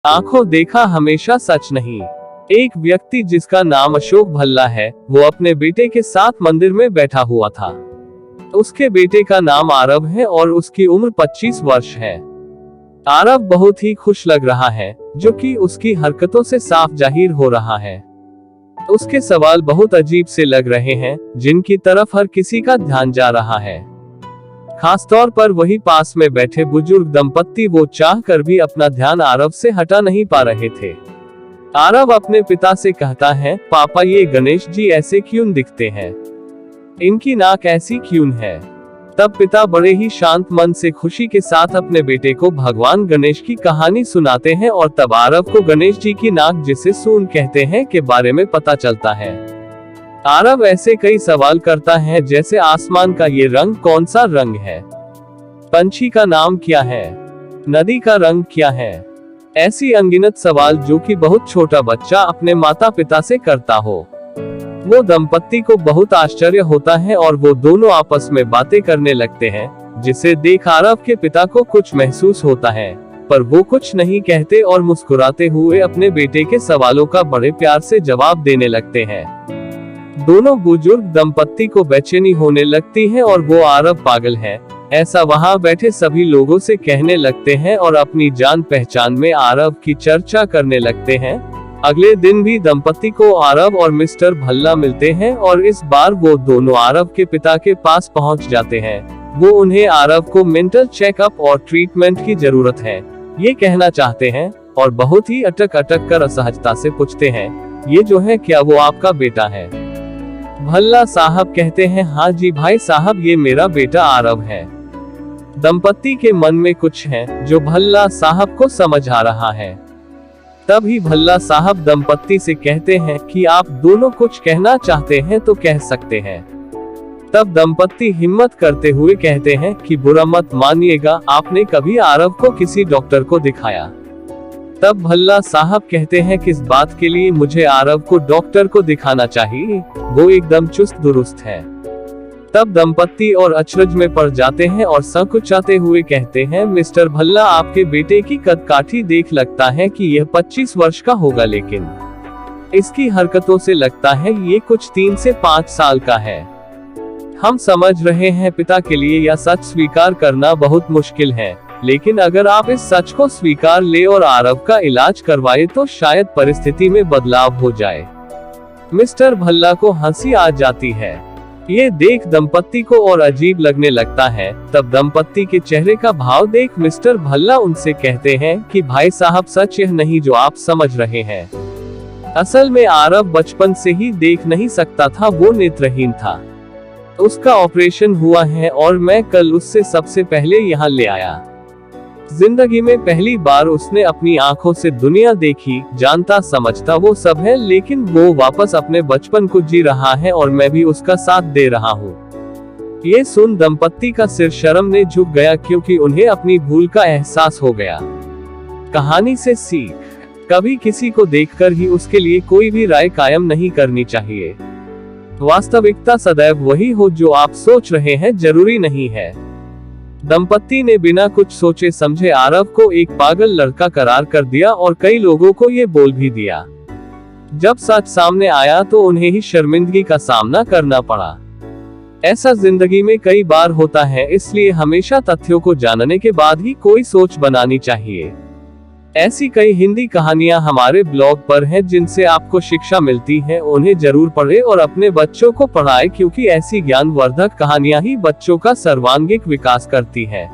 आंखों देखा हमेशा सच नहीं। एक व्यक्ति जिसका नाम अशोक भल्ला है, वो अपने बेटे के साथ मंदिर में बैठा हुआ था। उसके बेटे का नाम आरव है और उसकी उम्र 25 वर्ष है। आरव बहुत ही खुश लग रहा है, जो कि उसकी हरकतों से साफ जाहिर हो रहा है। उसके सवाल बहुत अजीब से लग रहे हैं, जिनकी तरफ हर किसी का ध्यान जा रहा है। खासतौर पर वही पास में बैठे बुजुर्ग दंपत्ति, वो चाह कर भी अपना ध्यान आरव से हटा नहीं पा रहे थे। आरव अपने पिता से कहता है, पापा ये गणेश जी ऐसे क्यों दिखते हैं? इनकी नाक ऐसी क्यों है? तब पिता बड़े ही शांत मन से खुशी के साथ अपने बेटे को भगवान गणेश की कहानी सुनाते हैं और तब आरव को गणेश जी की नाक, जिसे सूंड कहते हैं, के बारे में पता चलता है। आरव ऐसे कई सवाल करता है, जैसे आसमान का ये रंग कौन सा रंग है? पंछी का नाम क्या है? नदी का रंग क्या है? ऐसी अनगिनत सवाल जो कि बहुत छोटा बच्चा अपने माता पिता से करता हो। वो दंपत्ति को बहुत आश्चर्य होता है और वो दोनों आपस में बातें करने लगते हैं, जिसे देख आरव के पिता को कुछ महसूस होता है, पर वो कुछ नहीं कहते और मुस्कुराते हुए अपने बेटे के सवालों का बड़े प्यार से जवाब देने लगते हैं। दोनों बुजुर्ग दंपत्ति को बेचैनी होने लगती है और वो आरव पागल है ऐसा वहां बैठे सभी लोगों से कहने लगते हैं और अपनी जान पहचान में आरव की चर्चा करने लगते हैं। अगले दिन भी दंपत्ति को आरव और मिस्टर भल्ला मिलते हैं और इस बार वो दोनों आरव के पिता के पास पहुंच जाते हैं। वो उन्हें आरव को मेंटल चेकअप और ट्रीटमेंट की जरूरत है, ये कहना चाहते हैं और बहुत ही अटक कर असहजता से पूछते हैं, ये जो है क्या वो आपका बेटा है? भल्ला साहब कहते हैं, हाँ जी भाई साहब, ये मेरा बेटा आरव है। दंपत्ति के मन में कुछ है जो भल्ला साहब को समझ आ रहा है। तभी भल्ला साहब दंपत्ति से कहते हैं कि आप दोनों कुछ कहना चाहते हैं तो कह सकते हैं। तब दंपत्ति हिम्मत करते हुए कहते हैं कि बुरा मत मानिएगा, आपने कभी आरव को किसी डॉक्टर को दिखाया? तब भल्ला साहब कहते हैं, किस बात के लिए मुझे आरव को डॉक्टर को दिखाना चाहिए? वो एकदम चुस्त दुरुस्त है। तब दंपत्ति और अचरज में पड़ जाते हैं और संकुचाते हुए कहते हैं, मिस्टर भल्ला, आपके बेटे की कदकाठी देख लगता है कि यह 25 वर्ष का होगा, लेकिन इसकी हरकतों से लगता है ये कुछ 3 से 5 साल का है। हम समझ रहे हैं पिता के लिए यह सच स्वीकार करना बहुत मुश्किल है, लेकिन अगर आप इस सच को स्वीकार ले और आरव का इलाज करवाए तो शायद परिस्थिति में बदलाव हो जाए। मिस्टर भल्ला को हंसी आ जाती है। ये देख दंपत्ति को और अजीब लगने लगता है। तब दंपत्ति के चेहरे का भाव देख मिस्टर भल्ला उनसे कहते हैं कि भाई साहब, सच यह नहीं जो आप समझ रहे हैं। असल में आरव बचपन से ही देख नहीं सकता था, वो नेत्रहीन था। उसका ऑपरेशन हुआ है और मैं कल उससे सबसे पहले यहाँ ले आया। जिंदगी में पहली बार उसने अपनी आंखों से दुनिया देखी। जानता समझता वो सब है, लेकिन वो वापस अपने बचपन को जी रहा है और मैं भी उसका साथ दे रहा हूँ। ये सुन दंपत्ति का सिर शर्म ने झुक गया, क्योंकि उन्हें अपनी भूल का एहसास हो गया। कहानी से सीख, कभी किसी को देखकर ही उसके लिए कोई भी राय कायम नहीं करनी चाहिए। वास्तविकता सदैव वही हो जो आप सोच रहे हैं, जरूरी नहीं है। दंपत्ति ने बिना कुछ सोचे समझे आरव को एक पागल लड़का करार कर दिया और कई लोगों को ये बोल भी दिया। जब सच सामने आया तो उन्हें ही शर्मिंदगी का सामना करना पड़ा। ऐसा जिंदगी में कई बार होता है, इसलिए हमेशा तथ्यों को जानने के बाद ही कोई सोच बनानी चाहिए। ऐसी कई हिंदी कहानियां हमारे ब्लॉग पर हैं, जिनसे आपको शिक्षा मिलती है। उन्हें जरूर पढ़े और अपने बच्चों को पढ़ाएं, क्योंकि ऐसी ज्ञानवर्धक कहानियां ही बच्चों का सर्वांगीण विकास करती है।